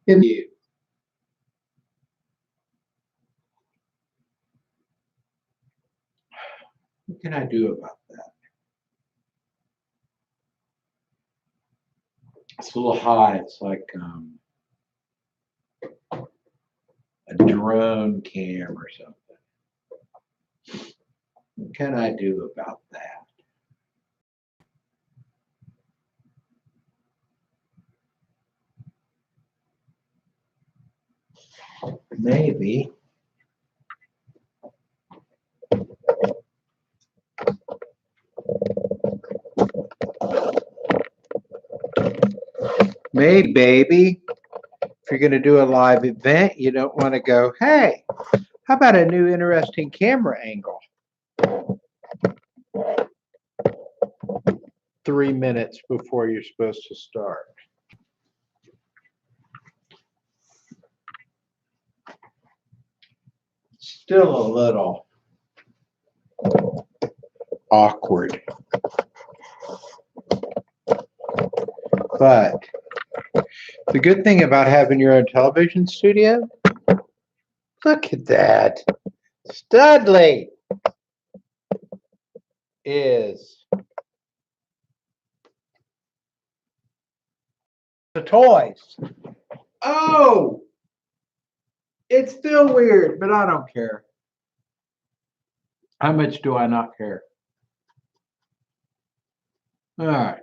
in you. What can I do about that? It's a little high. It's like a drone cam or something. What can I do about that? Maybe. Maybe, baby. If you're going to do a live event, you don't want to go, hey, how about a new interesting camera angle? 3 minutes before you're supposed to start. Still a little awkward. But the good thing about having your own television studio, look at that. Studley is the toys. Oh, it's still weird, but I don't care. How much do I not care? All right.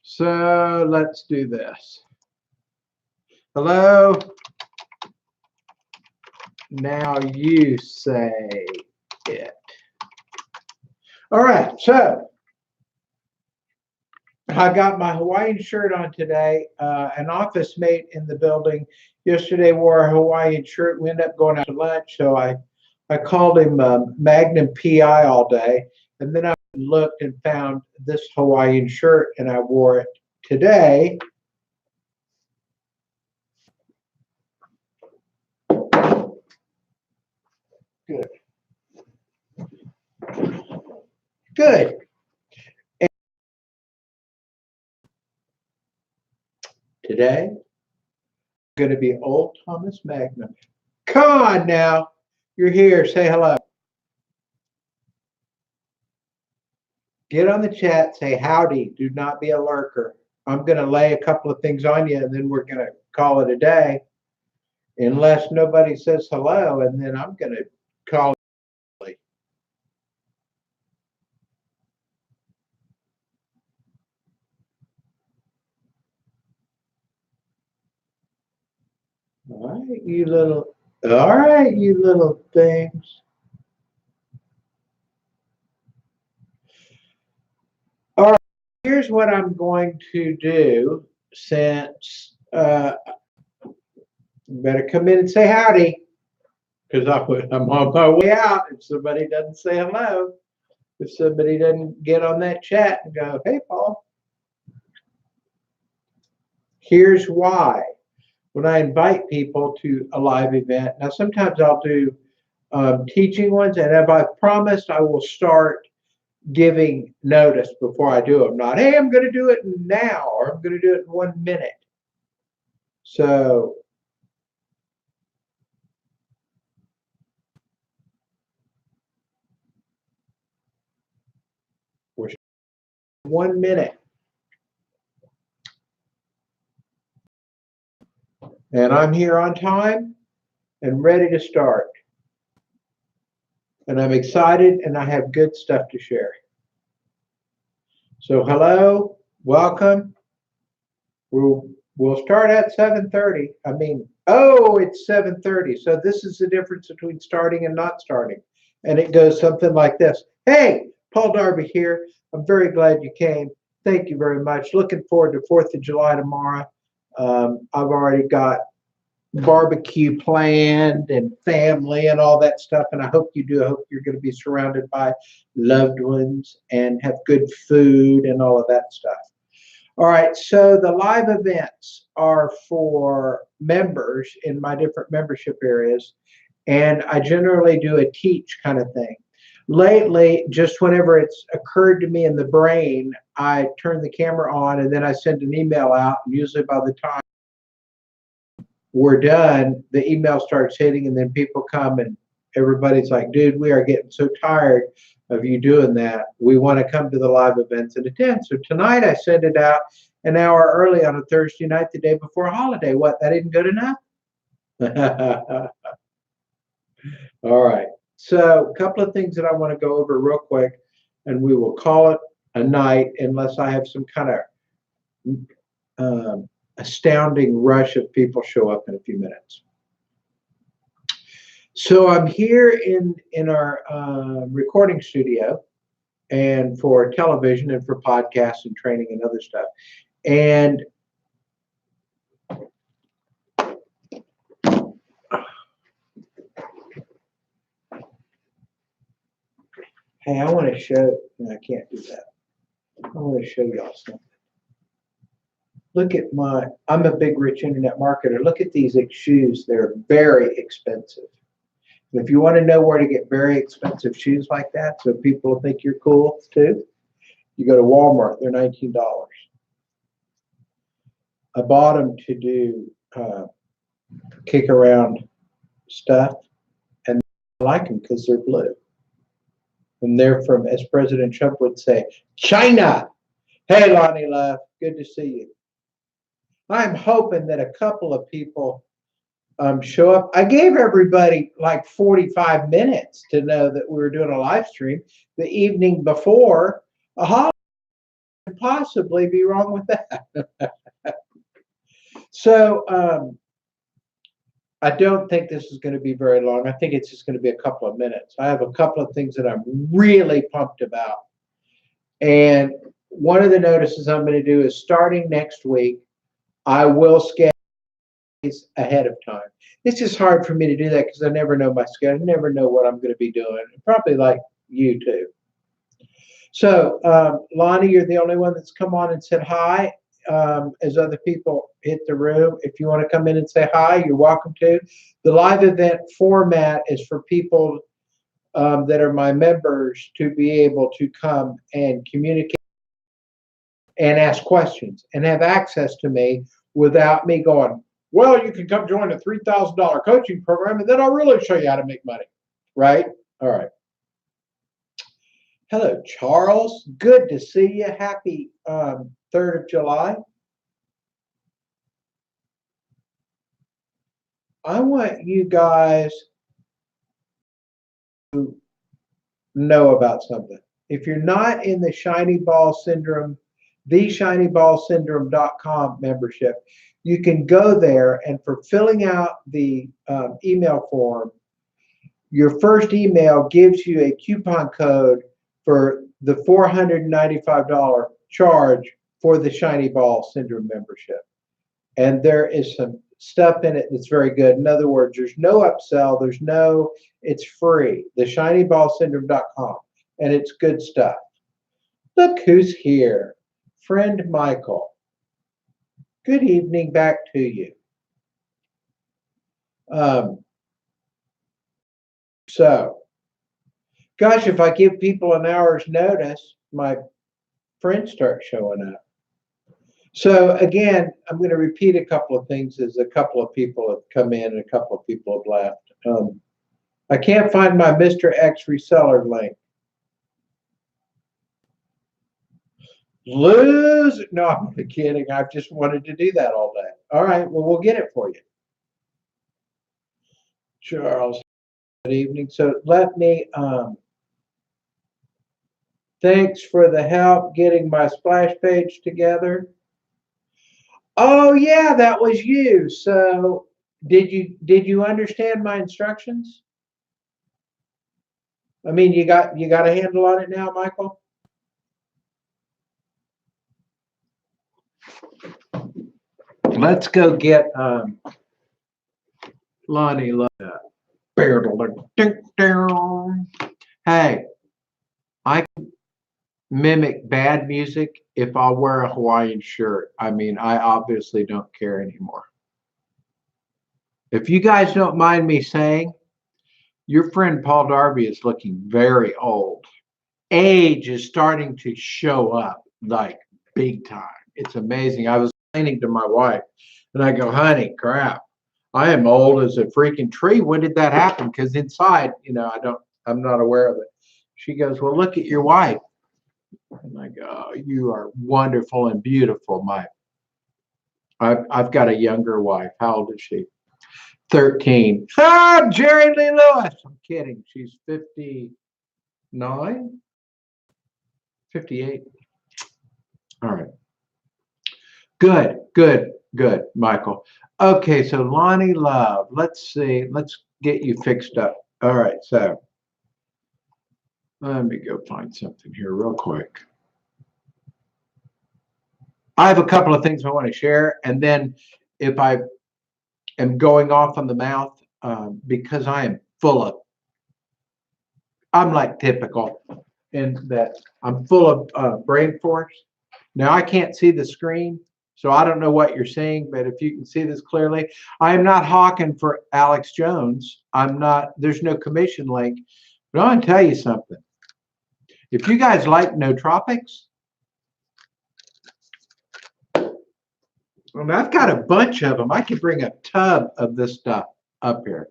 So let's do this. Hello. Now you say it. All right. So I got my Hawaiian shirt on today. An office mate in the building yesterday wore a Hawaiian shirt. We ended up going out to lunch. So I called him Magnum PI all day. And then I looked and found this Hawaiian shirt and I wore it today. Good. Good. And today, I'm going to be old Thomas Magnum. Come on now. You're here. Say hello. Get on the chat. Say howdy. Do not be a lurker. I'm going to lay a couple of things on you, and then we're going to call it a day. Unless nobody says hello, and then I'm going to call it. All right, you little things. All right, here's what I'm going to do since you better come in and say howdy because I'm on my way out if somebody doesn't say hello. If somebody doesn't get on that chat and go, hey, Paul. Here's why. When I invite people to a live event, now sometimes I'll do teaching ones, and if I've promised, I will start giving notice before I do them. Not, hey, I'm going to do it now, or I'm going to do it in 1 minute. So we're 1 minute. And I'm here on time and ready to start. And I'm excited and I have good stuff to share. So hello, welcome. We'll start at 7:30. I mean, oh, it's 7:30. So this is the difference between starting and not starting. And it goes something like this. Hey, Paul Darby here. I'm very glad you came. Thank you very much. Looking forward to 4th of July tomorrow. I've already got barbecue planned and family and all that stuff, and I hope you do. I hope you're going to be surrounded by loved ones and have good food and all of that stuff. All right, so the live events are for members in my different membership areas, and I generally do a teach kind of thing. Lately, just whenever it's occurred to me in the brain, I turn the camera on and then I send an email out, and usually by the time we're done, the email starts hitting, and then people come and everybody's like, dude, we are getting so tired of you doing that. We want to come to the live events and attend. So tonight I sent it out an hour early on a Thursday night, the day before a holiday. What, that isn't good enough? All right. So a couple of things that I want to go over real quick, and we will call it a night unless I have some kind of astounding rush of people show up in a few minutes. So I'm here in our recording studio, and for television and for podcasts and training and other stuff. And hey, I want to show, no, I can't do that. I want to show y'all something. Look at I'm a big rich internet marketer. Look at these shoes. They're very expensive. And if you want to know where to get very expensive shoes like that, so people will think you're cool too, you go to Walmart. They're $19. I bought them to do kick around stuff, and I like them because they're blue. And they're from, as President Trump would say, China. Hey, Lonnie Love, good to see you. I'm hoping that a couple of people show up. I gave everybody like 45 minutes to know that we were doing a live stream the evening before a holiday. Could possibly be wrong with that. So I don't think this is going to be very long. I think it's just going to be a couple of minutes. I have a couple of things that I'm really pumped about. And one of the notices I'm going to do is starting next week, I will schedule ahead of time. It's just hard for me to do that because I never know my schedule. I never know what I'm going to be doing. Probably like you too. So Lonnie, you're the only one that's come on and said hi. As other people hit the room, if you want to come in and say hi, you're welcome to. The live event format is for people that are my members to be able to come and communicate and ask questions and have access to me without me going, well, you can come join a $3,000 coaching program and then I'll really show you how to make money, right? All right. Hello, Charles. Good to see you. Happy 3rd of July. I want you guys to know about something. If you're not in the Shiny Ball Syndrome, theshinyballsyndrome.com membership, you can go there, and for filling out the email form, your first email gives you a coupon code for the $495 charge for the Shiny Ball Syndrome membership. And there is some stuff in it that's very good. In other words, there's no upsell, it's free. The shinyballsyndrome.com, and it's good stuff. Look who's here. Friend Michael. Good evening back to you. So, gosh, if I give people an hour's notice, my friends start showing up. So again, I'm going to repeat a couple of things as a couple of people have come in and a couple of people have left. I can't find my Mr. X reseller link. Lose? No, I'm only kidding. I've just wanted to do that all day. All right, well, we'll get it for you. Charles, good evening. So let me, thanks for the help getting my splash page together. Oh yeah, that was you. So did you understand my instructions? I mean, you got a handle on it now, Michael? Let's go get Lonnie. Hey, I can mimic bad music if I'll wear a Hawaiian shirt. I mean, I obviously don't care anymore. If you guys don't mind me saying, your friend Paul Darby is looking very old. Age is starting to show up like big time. It's amazing. I was explaining to my wife, and I go, honey, crap. I am old as a freaking tree. When did that happen? Because inside, I'm not aware of it. She goes, well, look at your wife. And I go, oh, you are wonderful and beautiful. I've got a younger wife. How old is she? 13. Ah, Jerry Lee Lewis. I'm kidding. She's 59, 58. All right. Good, good, good, Michael. Okay, so Lonnie Love. Let's see. Let's get you fixed up. All right, so let me go find something here real quick. I have a couple of things I want to share, and then if I am going off on the mouth, because I am I'm like typical in that I'm full of brain force. Now I can't see the screen, so I don't know what you're seeing, but if you can see this clearly, I am not hawking for Alex Jones. There's no commission link, but I want to tell you something. If you guys like nootropics, I've got a bunch of them. I could bring a tub of this stuff up here,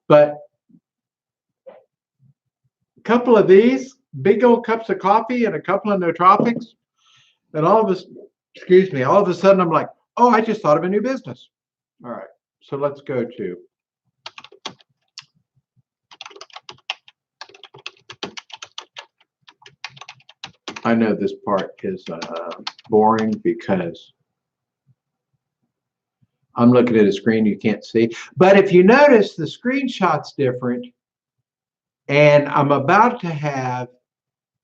but a couple of these big old cups of coffee and a couple of nootropics, and all of a sudden I'm like, oh, I just thought of a new business. All right, so let's go to I know this part is boring because I'm looking at a screen you can't see. But if you notice, the screenshot's different. And I'm about to have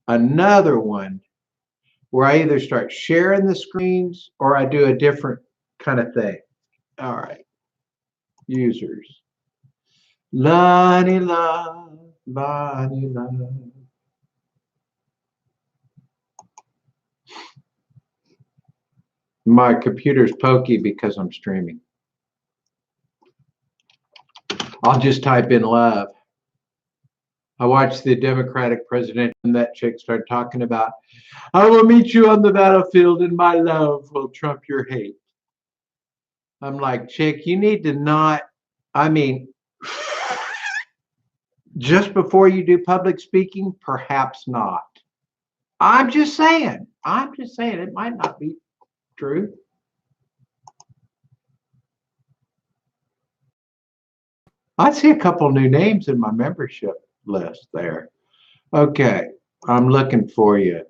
another one where I either start sharing the screens or I do a different kind of thing. All right. Users. Lonnie Love, Lonnie Love. My computer's pokey because I'm streaming. I'll just type in love. I watched the Democratic president and that chick start talking about, I will meet you on the battlefield and my love will trump your hate. I'm like, chick, you need to not, just before you do public speaking, perhaps not. I'm just saying, it might not be true. I see a couple new names in my membership list there. Okay, I'm looking for you.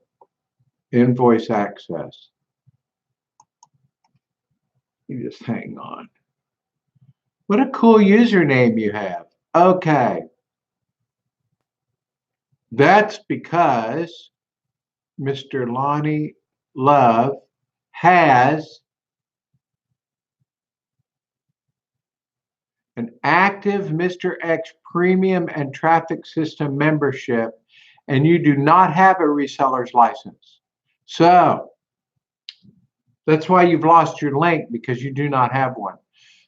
Invoice access. You just hang on. What a cool username you have. Okay. That's because Mr. Lonnie Love has an active Mr. X premium and traffic system membership, and you do not have a reseller's license. So that's why you've lost your link, because you do not have one.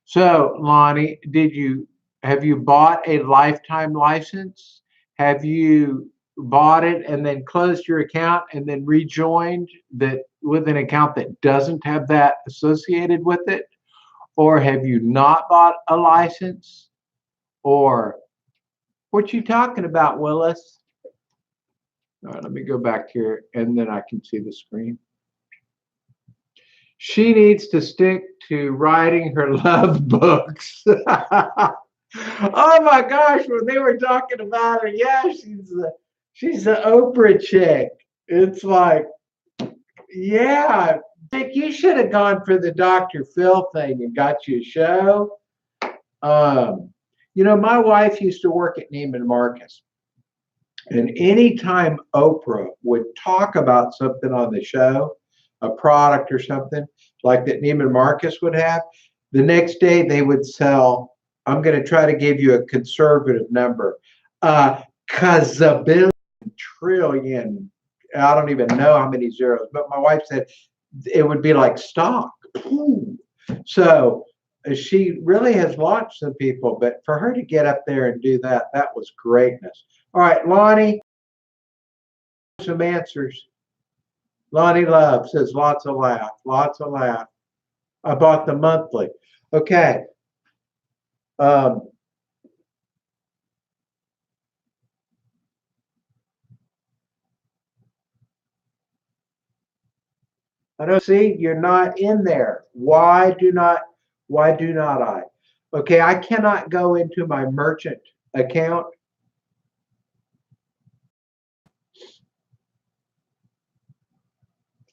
So Lonnie, have you bought a lifetime license? Have you bought it and then closed your account and then rejoined that with an account that doesn't have that associated with it? Or have you not bought a license? Or what you talking about, Willis? All right, let me go back here and then I can see the screen. She needs to stick to writing her love books. Oh my gosh, when they were talking about her, yeah, she's the Oprah chick. It's like, yeah, Dick, you should have gone for the Dr. Phil thing and got you a show. My wife used to work at Neiman Marcus. And anytime Oprah would talk about something on the show, a product or something like that Neiman Marcus would have, the next day they would sell, I'm going to try to give you a conservative number, quadrillion, trillion, I don't even know how many zeros, but my wife said it would be like stock. So she really has launched some people, but for her to get up there and do that, that was greatness. All right, Lonnie, some answers. Lonnie Love says lots of laugh, lots of laugh. I bought the monthly. Okay. Um, I don't see you're not in there. Why do not I? Okay, I cannot go into my merchant account.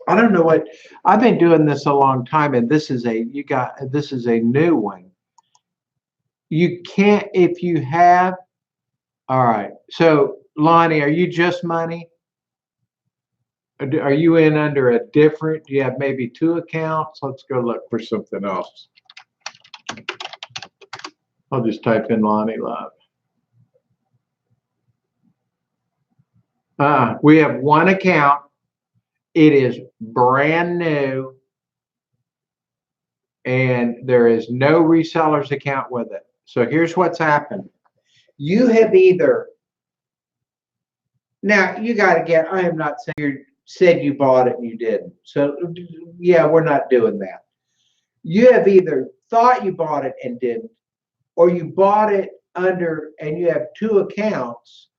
I don't know what I've been doing this a long time, and this is a new one. You can't if you have all right. So Lonnie, are you just money? Are you in under a different? Do you have maybe two accounts? Let's go look for something else. I'll just type in Lonnie Love. We have one account. It is brand new, and there is no resellers account with it. So here's what's happened. You have either now you got to get. I am not saying you said you bought it and you didn't. So yeah, we're not doing that. You have either thought you bought it and didn't, or you bought it under and you have two accounts,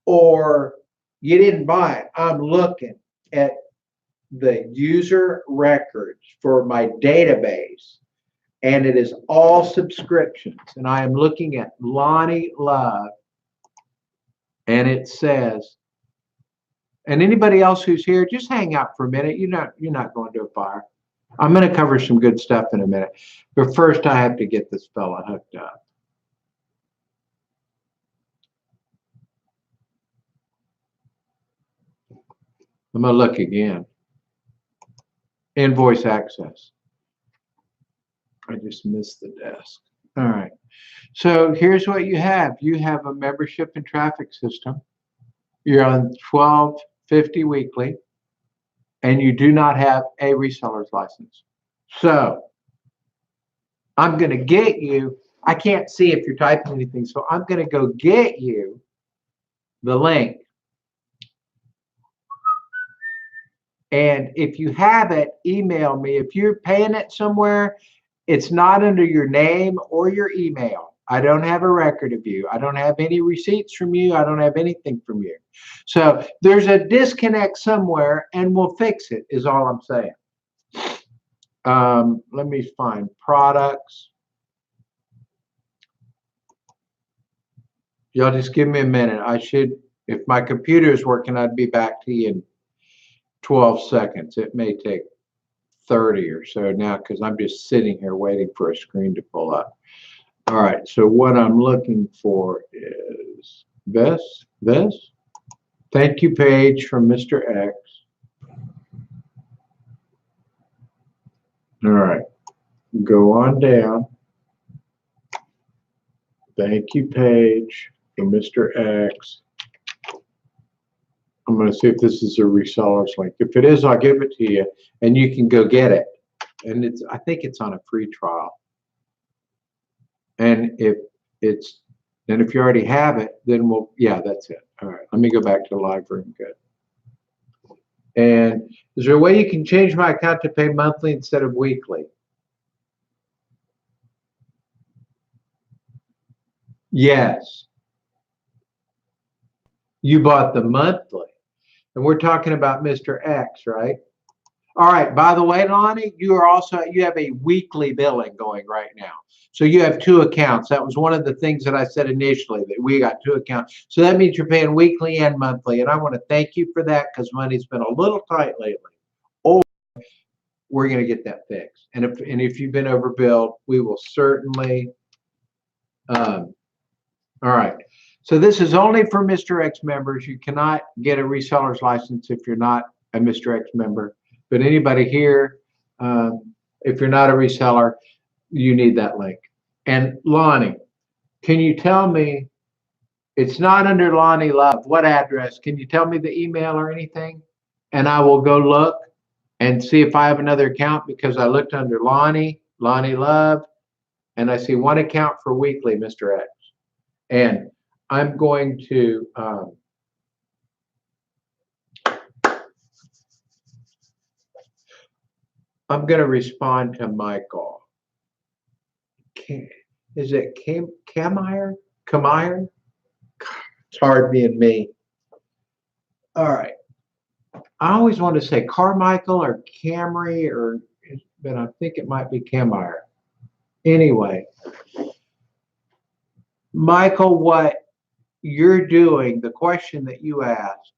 or you didn't buy it. I'm looking at the user records for my database, and it is all subscriptions. And I am looking at Lonnie Love, and it says, and anybody else who's here, just hang out for a minute. You're not going to a fire. I'm going to cover some good stuff in a minute, but first I have to get this fella hooked up. I'm going to look again. Invoice access. I just missed the desk. All right. So here's what you have. You have a membership and traffic system. You're on 1250 weekly, and you do not have a reseller's license. So I'm going to get you. I can't see if you're typing anything, so I'm going to go get you the link. And if you have it, email me. If you're paying it somewhere, it's not under your name or your email. I don't have a record of you. I don't have any receipts from you. I don't have anything from you. So there's a disconnect somewhere, and we'll fix it, is all I'm saying. Let me find products. Y'all just give me a minute. If my computer is working, I'd be back to you in 12 seconds. It may take 30 or so now because I'm just sitting here waiting for a screen to pull up. All right, so what I'm looking for is this. Thank you page from Mr. X. All right, go on down. Thank you page from Mr. X. I'm going to see if this is a reseller's link. If it is, I'll give it to you, and you can go get it. And I think it's on a free trial. And if you already have it, then yeah, that's it. All right, let me go back to the live room. Good. And is there a way you can change my account to pay monthly instead of weekly? Yes. You bought the monthly. And we're talking about Mr. X, right? All right. By the way, Lonnie, you have a weekly billing going right now. So you have two accounts. That was one of the things that I said initially, that we got two accounts. So that means you're paying weekly and monthly. And I want to thank you for that because money's been a little tight lately. Or we're going to get that fixed. And if you've been overbilled, we will certainly. All right. So this is only for Mr. X members. You cannot get a reseller's license if you're not a Mr. X member. But anybody here, if you're not a reseller, you need that link. And Lonnie, can you tell me, it's not under Lonnie Love, what address? Can you tell me the email or anything? And I will go look and see if I have another account, because I looked under Lonnie Love, and I see one account for weekly, Mr. X. And I'm going to respond to Michael. Is it Camire? Camire? It's hard being me. All right. I always want to say Carmichael or Camry, but I think it might be Camire. Anyway, Michael, what you're doing, the question that you asked,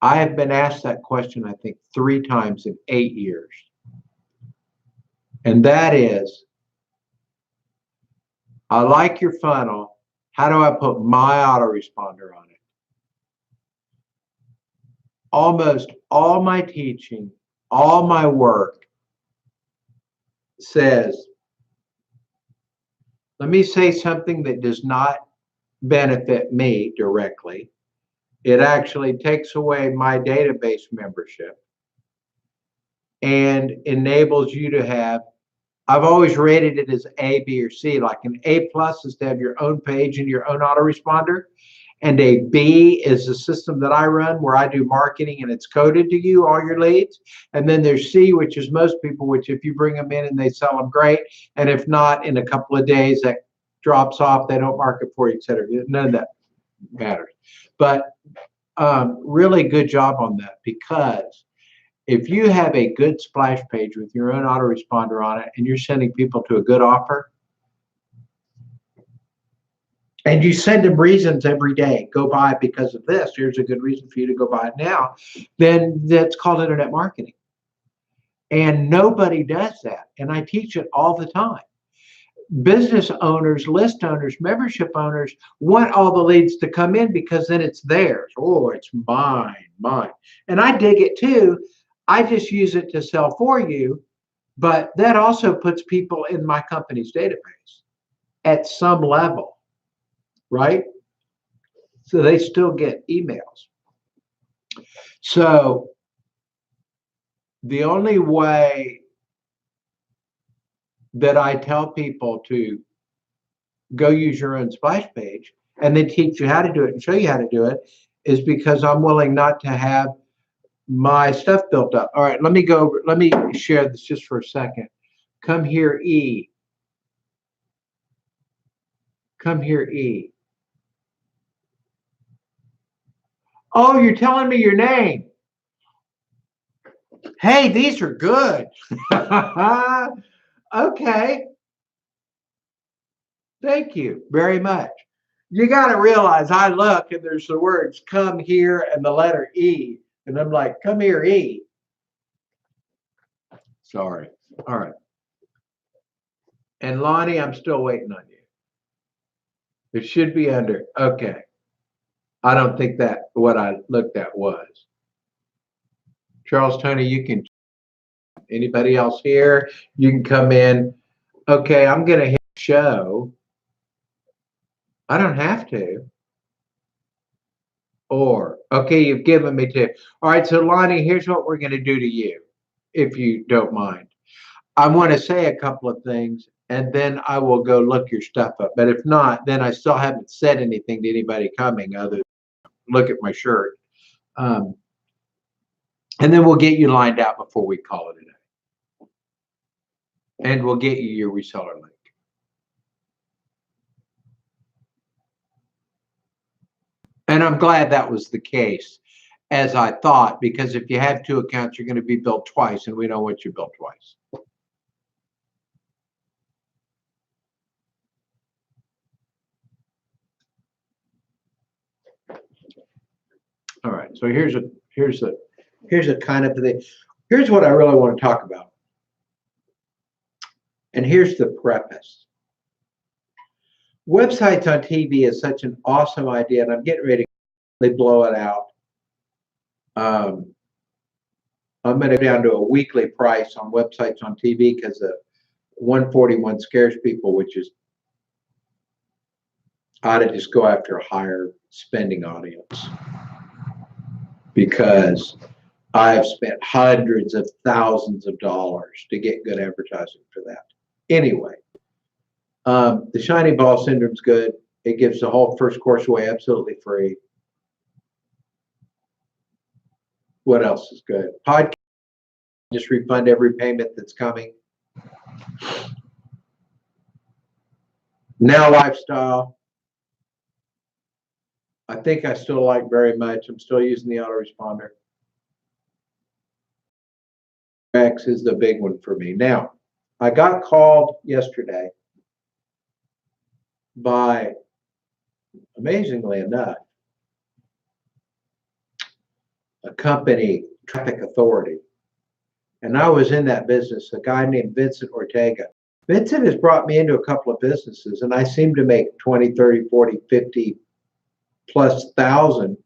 I have been asked that question, I think, 3 times in 8 years. And that is, I like your funnel. How do I put my autoresponder on it? Almost all my teaching, all my work says, let me say something that does not benefit me directly. It actually takes away my database membership and enables you to have, I've always rated it as A, B, or C. Like an A+ is to have your own page and your own autoresponder. And a B is the system that I run where I do marketing and it's coded to you, all your leads. And then there's C, which is most people, which if you bring them in and they sell them, great. And if not, in a couple of days, that drops off. They don't market for you, et cetera. None of that matters. But really good job on that, because if you have a good splash page with your own autoresponder on it and you're sending people to a good offer, and you send them reasons every day, go buy it because of this, here's a good reason for you to go buy it now, then that's called internet marketing. And nobody does that. And I teach it all the time. Business owners, list owners, membership owners want all the leads to come in because then it's theirs. Oh, it's mine. And I dig it too. I just use it to sell for you. But that also puts people in my company's database at some level. Right? So they still get emails. So the only way that I tell people to go use your own splash page and then teach you how to do it and show you how to do it is because I'm willing not to have my stuff built up. All right, let me share this just for a second. Come here, E. Come here, E. Oh, you're telling me your name. Hey, these are good. Okay. Thank you very much. You got to realize I look and there's the words come here and the letter E. And I'm like, come here, E. Sorry. All right. And Lonnie, I'm still waiting on you. It should be under. Okay. I don't think that what I looked at was. Charles, Tony, you can. Anybody else here? You can come in. Okay, I'm going to hit show. I don't have to. Or, okay, you've given me to. All right, so Lonnie, here's what we're going to do to you, if you don't mind. I want to say a couple of things, and then I will go look your stuff up. But if not, then I still haven't said anything to anybody coming other than look at my shirt. And then we'll get you lined out before we call it a day. And we'll get you your reseller link. And I'm glad that was the case, as I thought, because if you have 2 accounts, you're going to be billed twice, and we don't want you billed twice. All right, so here's a kind of the, here's what I really want to talk about. And here's the preface. Websites on TV is such an awesome idea, and I'm getting ready to blow it out. I'm going to go down to a weekly price on websites on TV because the 141 scares people, which is I ought to just go after a higher spending audience, because I've spent hundreds of thousands of dollars to get good advertising for that. Anyway, the shiny ball syndrome is good. It gives the whole first course away absolutely free. What else is good? Podcast, just refund every payment that's coming. Now Lifestyle, I think I still like very much. I'm still using the autoresponder. X is the big one for me. Now, I got called yesterday by, amazingly enough, a company, Traffic Authority. And I was in that business, a guy named Vincent Ortega. Vincent has brought me into a couple of businesses, and I seem to make 20, 30, 40, 50 plus thousand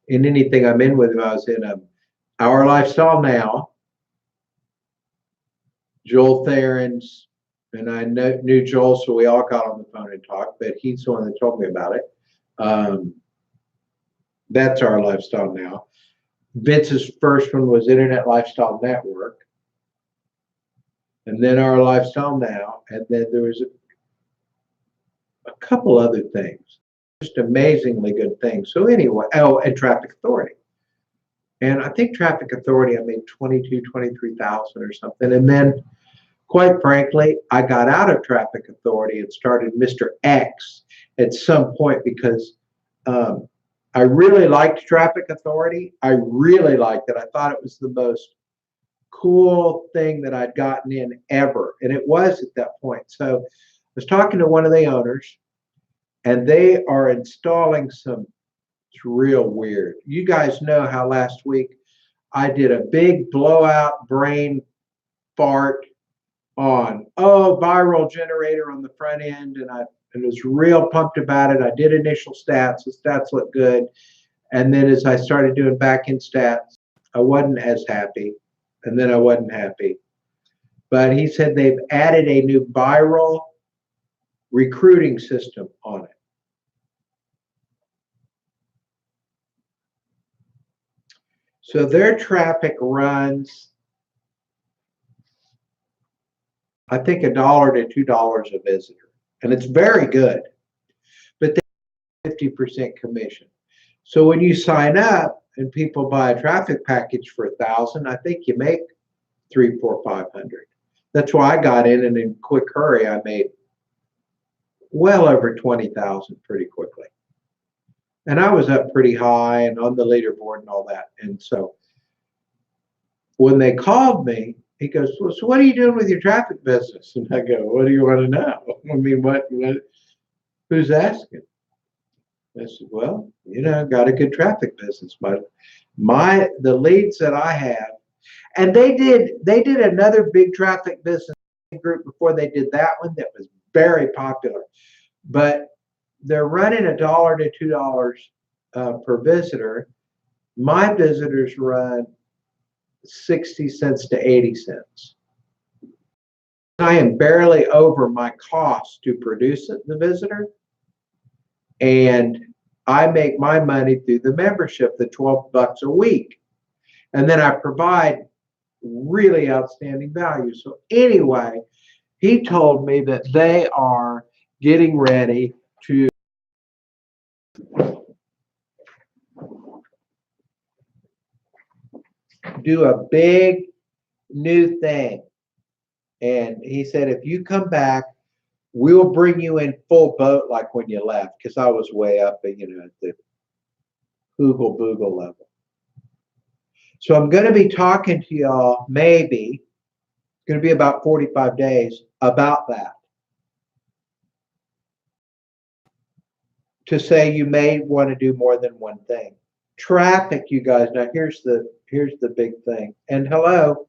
in anything I'm in with him. I was in Our Lifestyle Now, Joel Therens, and I knew Joel, so we all got on the phone and talked, but he's the one that told me about it. That's Our Lifestyle Now. Vince's first one was Internet Lifestyle Network, and then Our Lifestyle Now, and then there was a couple other things, just amazingly good things. So anyway, and Traffic Authority. And I think Traffic Authority, I made 22, 23,000 or something. And then, quite frankly, I got out of Traffic Authority and started Mr. X at some point because I really liked Traffic Authority. I really liked it. I thought it was the most cool thing that I'd gotten in ever. And it was at that point. So I was talking to one of the owners, and they are installing some, it's real weird. You guys know how last week I did a big blowout brain fart on, viral generator on the front end, and I was real pumped about it. I did initial stats. The stats looked good. And then as I started doing back-end stats, I wasn't as happy. And then I wasn't happy. But he said they've added a new viral recruiting system on it. So their traffic runs, I think, $1 to $2 a visitor. And it's very good. But they 50% commission. So when you sign up and people buy a traffic package for $1,000, I think you make $300, $400, $500. That's why I got in, and in quick hurry, I made well over 20,000 pretty quickly. And I was up pretty high and on the leaderboard and all that. And so when they called me, he goes, well, so what are you doing with your traffic business? And I go, what do you want to know? I mean, what who's asking? I said, well, got a good traffic business, but the leads that I have, and they did another big traffic business group before they did that one that was very popular, but they're running $1 to $2 per visitor. My visitors run 60 cents to 80 cents. I am barely over my cost to produce the visitor. And I make my money through the membership, the $12 a week. And then I provide really outstanding value. So anyway, he told me that they are getting ready to do a big new thing. And he said, if you come back, we'll bring you in full boat like when you left, because I was way up at, at the oogle boogle level. So I'm going to be talking to y'all, maybe, it's going to be about 45 days, about that. To say you may want to do more than one thing. Traffic, you guys, now here's the big thing. And hello,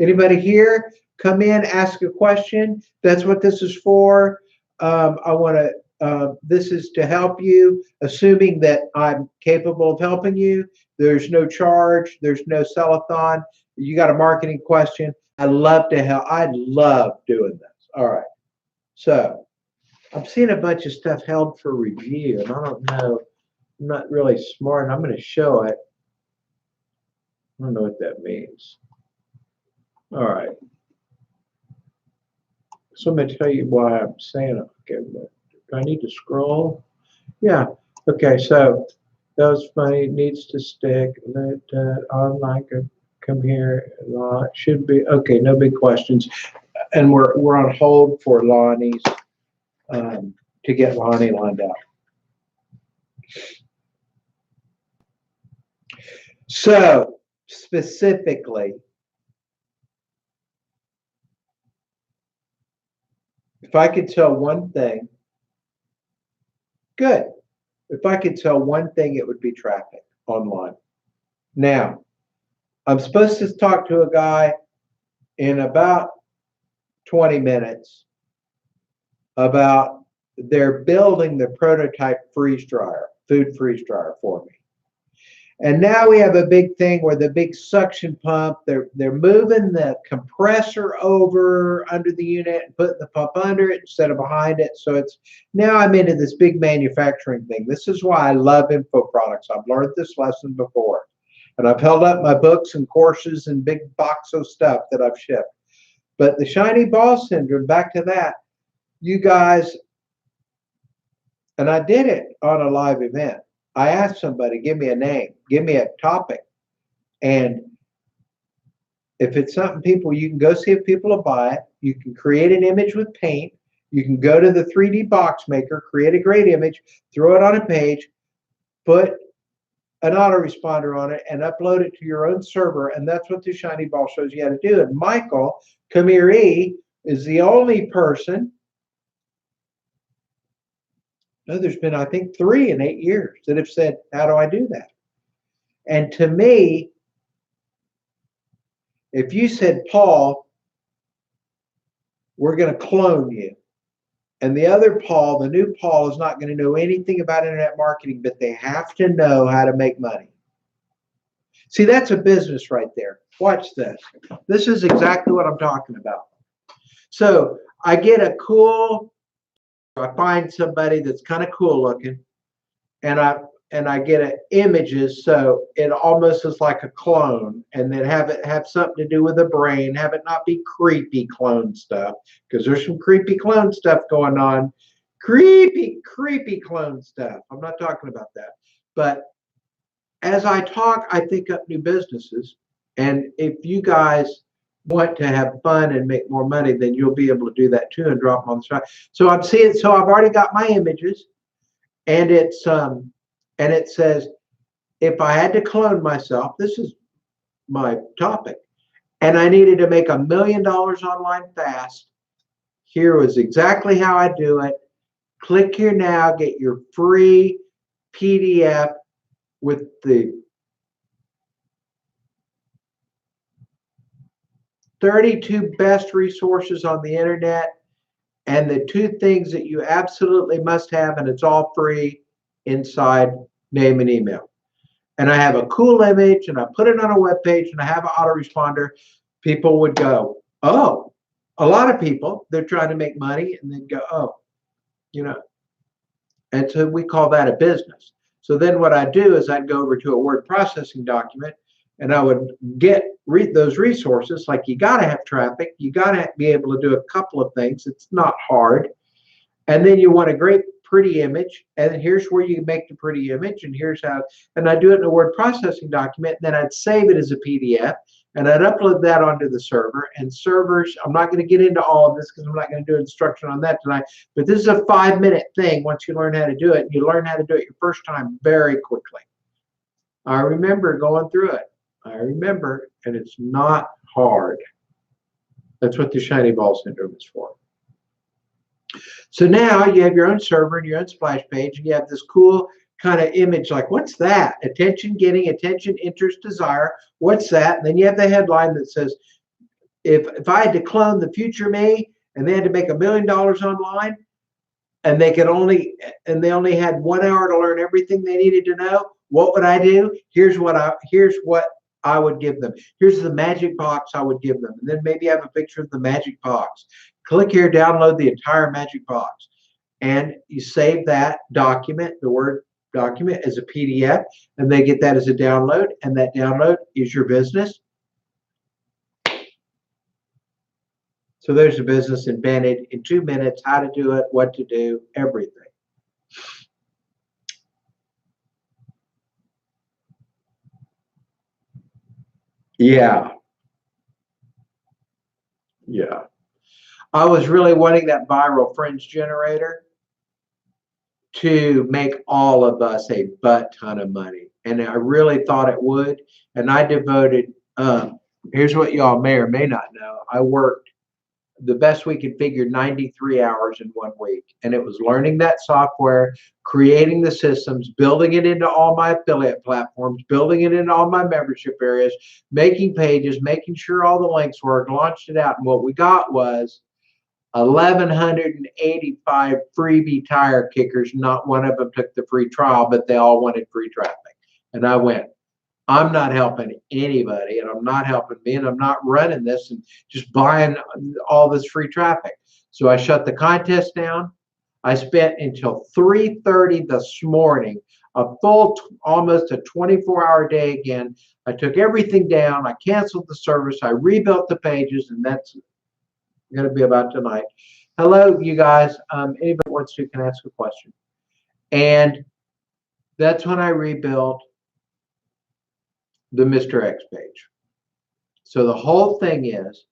anybody here? Come in, ask a question. That's what this is for. This is to help you, assuming that I'm capable of helping you. There's no charge. There's no sell-a-thon. You got a marketing question, I love to help. I love doing this. All right. So I'm seeing a bunch of stuff held for review, and I don't know. I'm not really smart. I'm going to show it. I don't know what that means. All right. So I'm going to tell you why I'm saying it. Okay, but do I need to scroll? Yeah. Okay, so that was funny. It needs to stick. Let online come here. Should be okay. No big questions. And we're on hold for Lonnie's to get Lonnie lined up. So specifically, if I could tell one thing, good. If I could tell one thing, it would be traffic online. Now, I'm supposed to talk to a guy in about 20 minutes about they're building the prototype freeze dryer, food freeze dryer for me. And now we have a big thing where the big suction pump, they're moving the compressor over under the unit and putting the pump under it instead of behind it. So it's now I'm into this big manufacturing thing. This is why I love info products. I've learned this lesson before. And I've held up my books and courses and big box of stuff that I've shipped. But the shiny ball syndrome, back to that, you guys, and I did it on a live event. I asked somebody, give me a name, give me a topic. And if it's something people, you can go see if people will buy it. You can create an image with paint. You can go to the 3D box maker, create a great image, throw it on a page, put an autoresponder on it, and upload it to your own server. And that's what the shiny ball shows you how to do. And Michael Kamiri is the only person. No, there's been, I think, 3 in 8 years that have said, how do I do that? And to me, if you said, Paul, we're going to clone you, and the other Paul, the new Paul, is not going to know anything about internet marketing, but they have to know how to make money. See, that's a business right there. Watch this. This is exactly what I'm talking about. So I get a cool, I find somebody that's kind of cool looking, and I get images, so it almost is like a clone, and then have it have something to do with the brain, have it not be creepy clone stuff, because there's some creepy clone stuff going on. Creepy clone stuff. I'm not talking about that. But as I talk, I think up new businesses. And if you guys want to have fun and make more money, then you'll be able to do that too and drop them on the side. So I'm seeing, so I've already got my images, and it's and it says, if I had to clone myself, this is my topic, and I needed to make $1 million online fast, here was exactly how I do it. Click here now, get your free PDF with the 32 best resources on the internet and the 2 things that you absolutely must have, and it's all free inside name and email. And I have a cool image, and I put it on a web page, and I have an autoresponder. People would go, oh, a lot of people, they're trying to make money, and they'd go, oh, you know. And so we call that a business. So then what I do is I'd go over to a word processing document, and I would read those resources. Like, you got to have traffic. You got to be able to do a couple of things. It's not hard. And then you want a great pretty image, and here's where you make the pretty image, and here's how, and I do it in a word processing document, and then I'd save it as a PDF, and I'd upload that onto the server. And servers, I'm not going to get into all of this because I'm not going to do instruction on that tonight, but this is a 5-minute thing once you learn how to do it. You learn how to do it your first time very quickly. I remember going through it. I remember, and it's not hard. That's what the shiny ball syndrome is for. So now you have your own server and your own splash page, and you have this cool kind of image like, what's that? Attention getting, attention, interest, desire. What's that? And then you have the headline that says, if I had to clone the future me and they had to make $1 million online, and they only had 1 hour to learn everything they needed to know, what would I do? Here's what I would give them. Here's the magic box I would give them. And then maybe have a picture of the magic box. Click here, download the entire magic box. And you save that document, the Word document, as a PDF, and they get that as a download, and that download is your business. So there's a business invented in 2 minutes, how to do it, what to do, everything. Yeah. Yeah. I was really wanting that viral fringe generator to make all of us a butt ton of money. And I really thought it would. And I devoted, here's what y'all may or may not know. I worked the best we could figure 93 hours in 1 week. And it was learning that software, creating the systems, building it into all my affiliate platforms, building it into all my membership areas, making pages, making sure all the links worked, launched it out. And what we got was 1,185 freebie tire kickers. Not one of them took the free trial, but they all wanted free traffic. And I went, I'm not helping anybody, and I'm not helping me, and I'm not running this and just buying all this free traffic. So I shut the contest down. I spent until 3:30 this morning, a full, almost a 24-hour day again. I took everything down. I canceled the service. I rebuilt the pages, and that's going to be about tonight. Hello, you guys. Anybody wants to can ask a question. And that's when I rebuilt the Mr. X page. So the whole thing is,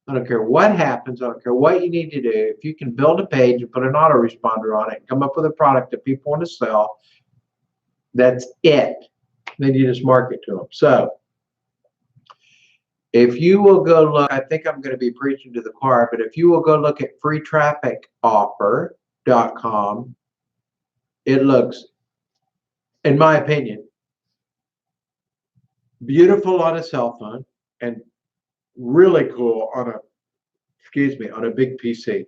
I don't care what happens, I don't care what you need to do. If you can build a page and put an autoresponder on it and come up with a product that people want to sell, that's it. Then you just market to them. So if you will go look, I think I'm going to be preaching to the choir, but if you will go look at freetrafficoffer.com, it looks, in my opinion, beautiful on a cell phone and really cool on a, on a big PC.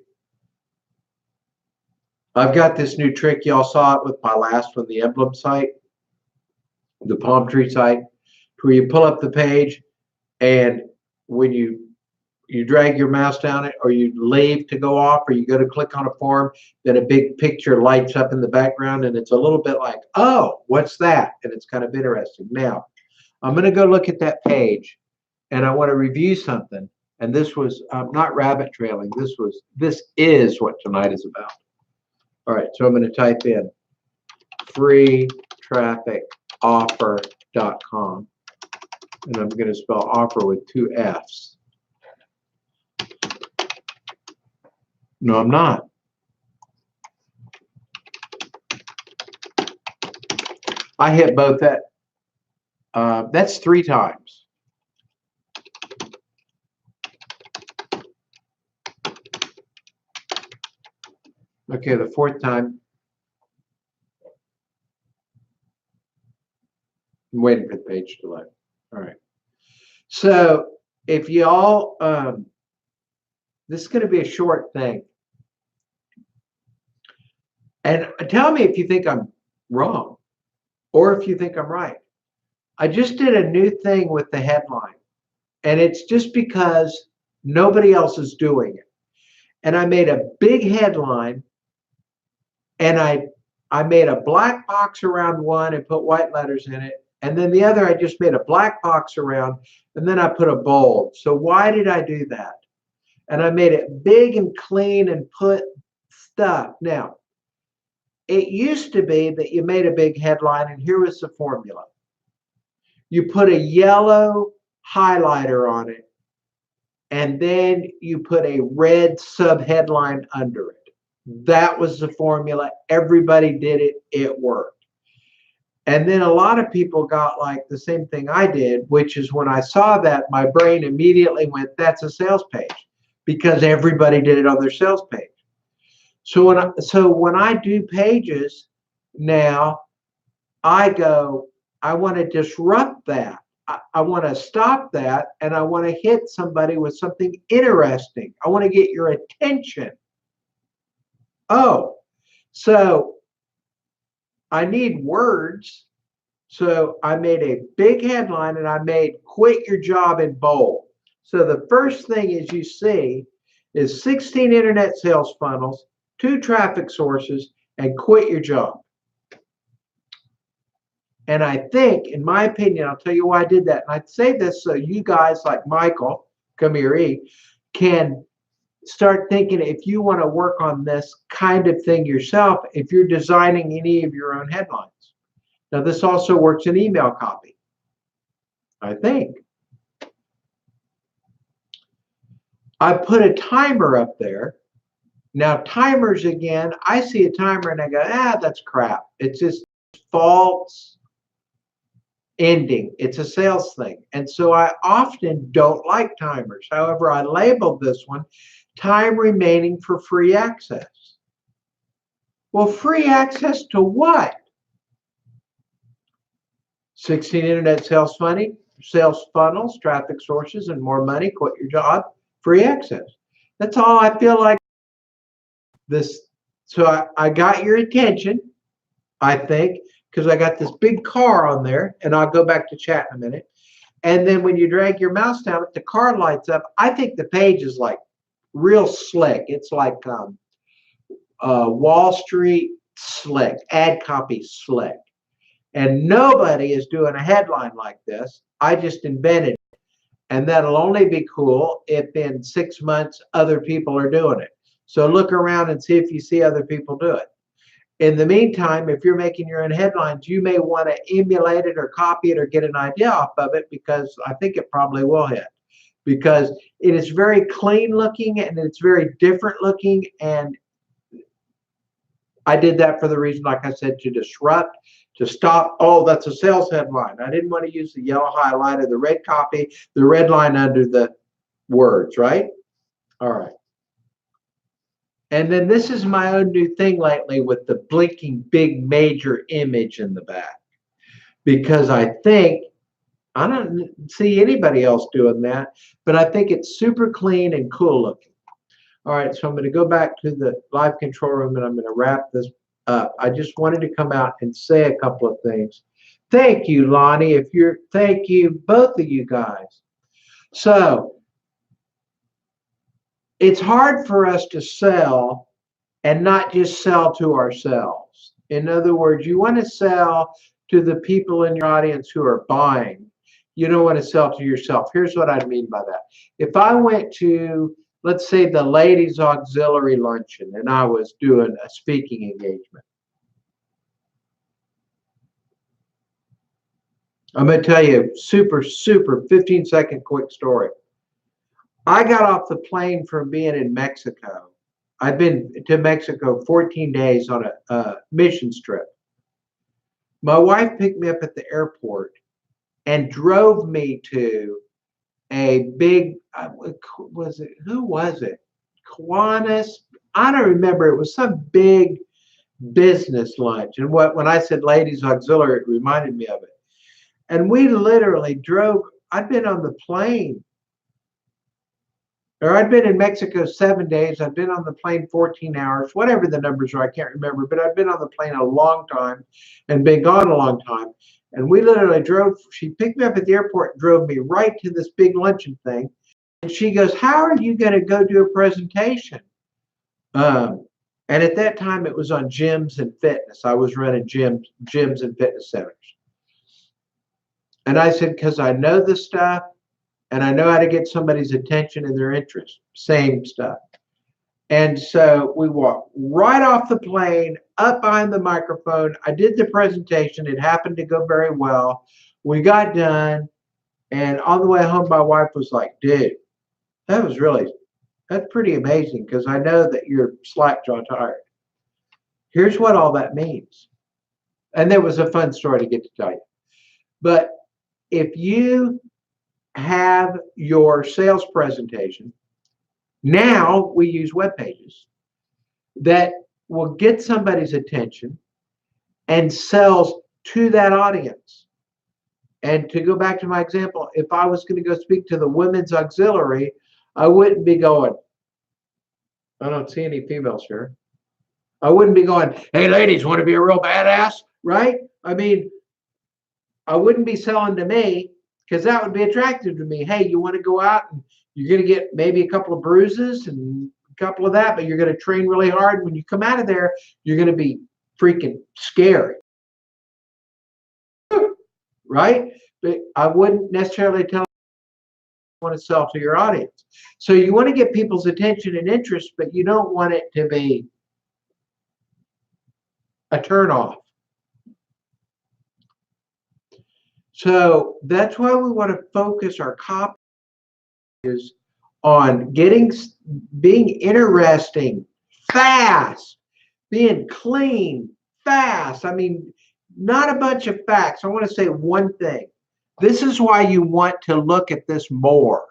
I've got this new trick. Y'all saw it with my last one, the emblem site, the palm tree site, where you pull up the page, and when you drag your mouse down it, or you leave to go off, or you go to click on a form, then a big picture lights up in the background, and it's a little bit like, oh, what's that? And it's kind of interesting. Now, I'm going to go look at that page, and I want to review something. And this was not rabbit trailing. This is what tonight is about. All right, so I'm going to type in freetrafficoffer.com, and I'm going to spell offer with 2 F's. No, I'm not. I hit both that. That's 3 times. Okay, the 4th time. I'm waiting for the page to load. All right. So if y'all, this is going to be a short thing. And tell me if you think I'm wrong or if you think I'm right. I just did a new thing with the headline, and it's just because nobody else is doing it. And I made a big headline, and I made a black box around one and put white letters in it. And then the other, I just made a black box around, and then I put a bold. So why did I do that? And I made it big and clean and put stuff. Now, it used to be that you made a big headline, and here was the formula. You put a yellow highlighter on it, and then you put a red subheadline under it. That was the formula. Everybody did it. It worked. And then a lot of people got like the same thing I did, which is when I saw that, my brain immediately went, that's a sales page, because everybody did it on their sales page. So when I do pages now, I go, I want to disrupt that. I want to stop that, and I want to hit somebody with something interesting. I want to get your attention. Oh, so I need words. So I made a big headline, and I made quit your job in bold. So the first thing is you see is 16 internet sales funnels, 2 traffic sources, and quit your job. And I think, in my opinion, I'll tell you why I did that. And I'd say this so you guys like Michael, come here, can start thinking if you want to work on this kind of thing yourself, if you're designing any of your own headlines. Now, this also works in email copy, I think. I put a timer up there. Now, timers again, I see a timer and I go, that's crap. It's just false ending. It's a sales thing. And so I often don't like timers. However, I labeled this one time remaining for free access. Well, free access to what? 16 internet sales funnels, traffic sources, and more money. Quit your job. Free access. That's all I feel like this. So I got your attention, I think, because I got this big car on there, and I'll go back to chat in a minute. And then when you drag your mouse down, the car lights up. I think the page is like real slick. It's like Wall Street slick, ad copy slick. And nobody is doing a headline like this. I just invented it. And that'll only be cool if in 6 months other people are doing it. So look around and see if you see other people do it. In the meantime, if you're making your own headlines, you may want to emulate it or copy it or get an idea off of it, because I think it probably will hit. Because it is very clean looking and it's very different looking. And I did that for the reason, like I said, to disrupt, to stop. Oh, that's a sales headline. I didn't want to use the yellow highlighter, the red copy, the red line under the words, right? All right. And then this is my own new thing lately with the blinking big major image in the back. Because I think, I don't see anybody else doing that, but I think it's super clean and cool looking. All right, so I'm going to go back to the live control room and I'm going to wrap this up. I just wanted to come out and say a couple of things. Thank you, Lonnie. Thank you, both of you guys. So it's hard for us to sell and not just sell to ourselves. In other words, you want to sell to the people in your audience who are buying. You don't want to sell to yourself. Here's what I mean by that. If I went to, let's say, the ladies auxiliary luncheon and I was doing a speaking engagement. I'm going to tell you a super 15-second quick story. I got off the plane from being in Mexico. I've been to Mexico 14 days on a missions trip. My wife picked me up at the airport and drove me to a big, who was it? Kiwanis? I don't remember. It was some big business lunch. And when I said ladies auxiliary, it reminded me of it. And we literally drove, I'd been on the plane, or I'd been in Mexico 7 days. I'd been on the plane 14 hours, whatever the numbers are, I can't remember, but I'd been on the plane a long time and been gone a long time. And we literally drove, she picked me up at the airport and drove me right to this big luncheon thing. And she goes, how are you going to go do a presentation? And at that time, it was on gyms and fitness. I was running gyms and fitness centers. And I said, because I know the stuff and I know how to get somebody's attention and their interest. Same stuff. And so we walked right off the plane, up behind the microphone. I did the presentation. It happened to go very well. We got done. And on the way home, my wife was like, dude, that's pretty amazing, because I know that you're slack-jaw tired. Here's what all that means. And there was a fun story to get to tell you. But if you have your sales presentation, now we use web pages that will get somebody's attention and sells to that audience. And to go back to my example, if I was going to go speak to the women's auxiliary, I wouldn't be going, I don't see any females here. I wouldn't be going, hey, ladies, want to be a real badass? Right? I mean, I wouldn't be selling to me, because that would be attractive to me. Hey, you want to go out and you're going to get maybe a couple of bruises and a couple of that, but you're going to train really hard. When you come out of there, you're going to be freaking scary. Right? But I wouldn't necessarily tell you want to sell to your audience. So you want to get people's attention and interest, but you don't want it to be a turnoff. So that's why we want to focus our copy on being interesting, fast, being clean, fast. I mean, not a bunch of facts. I want to say one thing. This is why you want to look at this more.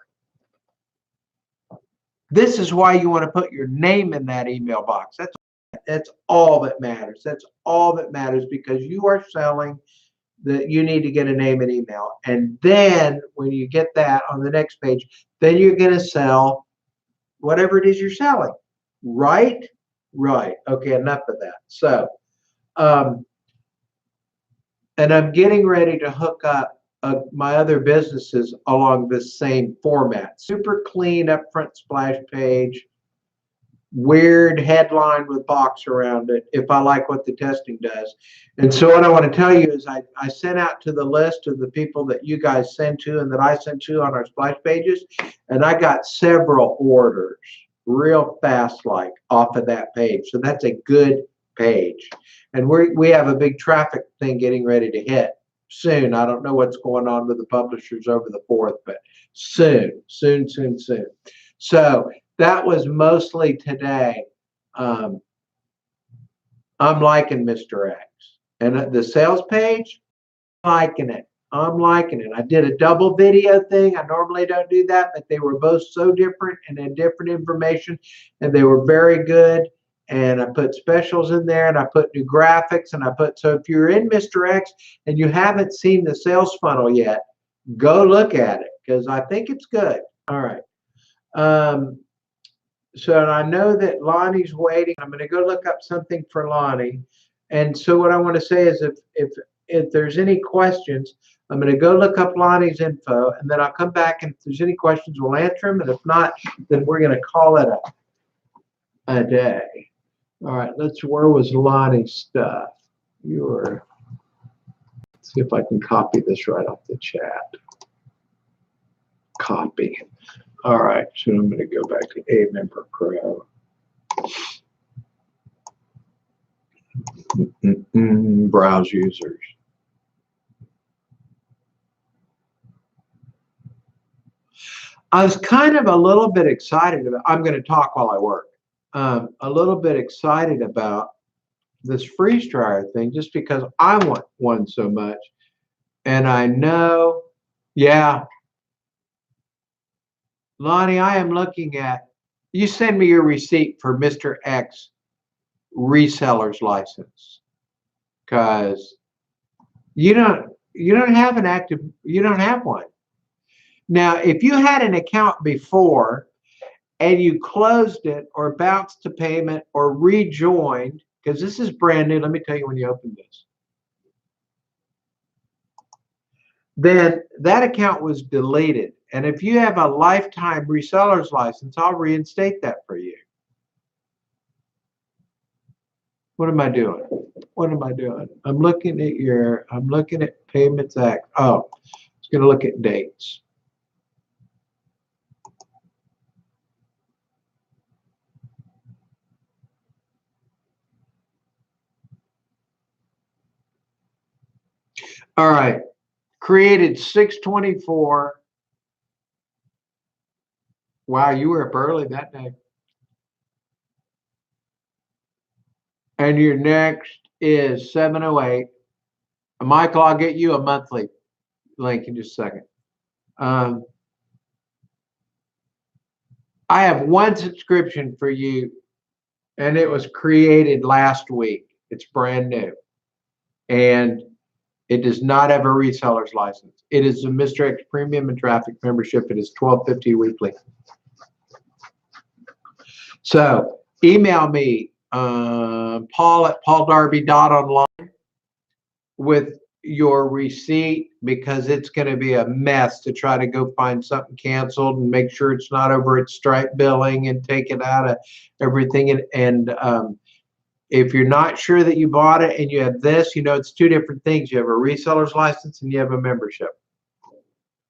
This is why you want to put your name in that email box. That's all that matters. That's all that matters, because you are selling that you need to get a name and email. And then when you get that on the next page, then you're going to sell whatever it is you're selling. Right? Right. Okay, enough of that. So, and I'm getting ready to hook up my other businesses along this same format. Super clean upfront splash page, weird headline with box around it if I like what the testing does. And so what I want to tell you is I sent out to the list of the people that you guys send to and that I send to on our splash pages, and I got several orders real fast like off of that page. So that's a good page. And we have a big traffic thing getting ready to hit soon. I don't know what's going on with the publishers over the 4th, but soon. So that was mostly today. I'm liking Mr. X. And the sales page, I'm liking it. I did a double video thing. I normally don't do that, but they were both so different and had different information, and they were very good. And I put specials in there, and I put new graphics, and so if you're in Mr. X and you haven't seen the sales funnel yet, go look at it, because I think it's good. All right. So I know that Lonnie's waiting. I'm going to go look up something for Lonnie. And so what I want to say is if there's any questions, I'm going to go look up Lonnie's info, and then I'll come back, and if there's any questions, we'll answer them. And if not, then we're going to call it a day. All right, where was Lonnie's stuff? Let's see if I can copy this right off the chat. Copy. All right, so I'm going to go back to AMember Pro. Browse users. I was kind of a little bit excited about, I'm going to talk while I work, a little bit excited about this freeze dryer thing, just because I want one so much. And I know, yeah, Lonnie, I am looking at, you send me your receipt for Mr. X reseller's license, because you don't have an active, you don't have one. Now, if you had an account before and you closed it or bounced to payment or rejoined, because this is brand new, let me tell you when you open this, then that account was deleted. And if you have a lifetime reseller's license, I'll reinstate that for you. What am I doing? What am I doing? I'm looking at Payments Act. Oh, I was going to look at dates. All right. Created 6/24. Wow, you were up early that day. And your next is 7/08. Michael, I'll get you a monthly link in just a second. I have one subscription for you, and it was created last week. It's brand new. And it does not have a reseller's license. It is a Mr. X Premium and Traffic membership. It is $12.50 weekly. So email me, Paul at pauldarby.online with your receipt, because it's going to be a mess to try to go find something canceled and make sure it's not over at Stripe billing and take it out of everything. And if you're not sure that you bought it and you have this, it's two different things. You have a reseller's license and you have a membership.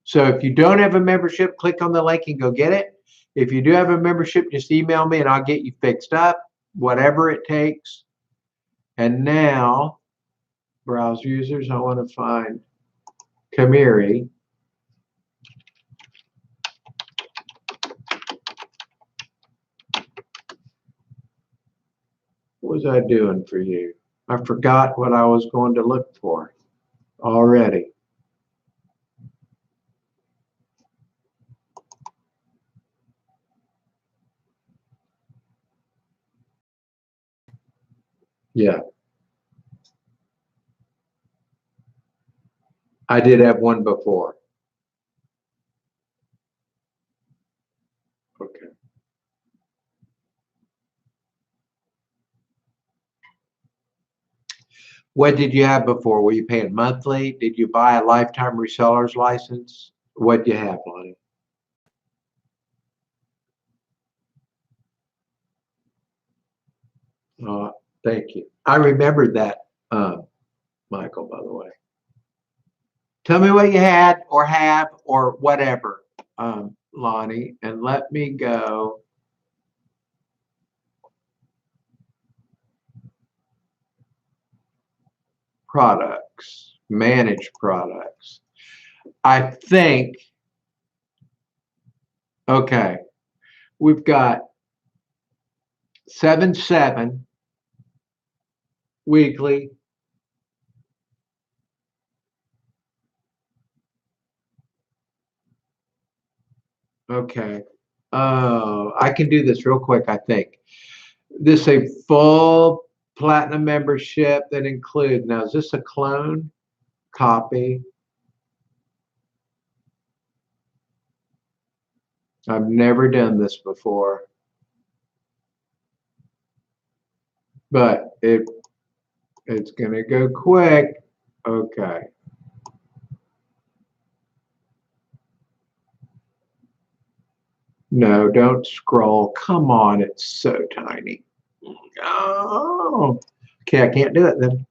So if you don't have a membership, click on the link and go get it. If you do have a membership, just email me and I'll get you fixed up, whatever it takes. And now, browse users, I want to find Kamiri. was I doing for you? I forgot what I was going to look for already. Yeah. I did have one before. Okay. What did you have before? Were you paying monthly? Did you buy a lifetime reseller's license? What did you have, Lonnie? Thank you. I remembered that, Michael, by the way. Tell me what you had or have or whatever, Lonnie, and let me go. Products, manage products. I think, okay, we've got 7/7 weekly. Okay. Oh, I can do this real quick, I think. This is a full platinum membership that include, now is this a clone? Copy. I've never done this before, but it's gonna go quick. Okay. No, don't scroll. Come on, it's so tiny. Oh, okay, I can't do it then.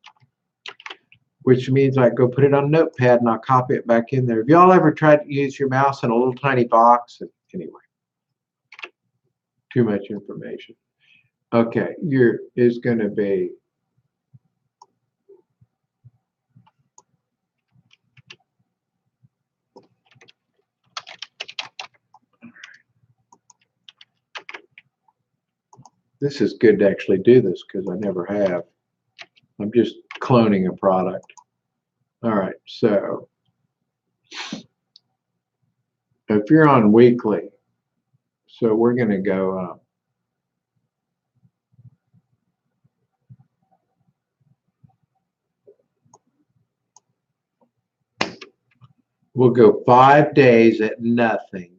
Which means I go put it on a notepad and I'll copy it back in there. Have y'all ever tried to use your mouse in a little tiny box? Anyway, too much information. Okay, your is going to be this is good to actually do this because I never have. I'm just cloning a product. All right, so if you're on weekly, so we're going to go up. We'll go 5 days at nothing.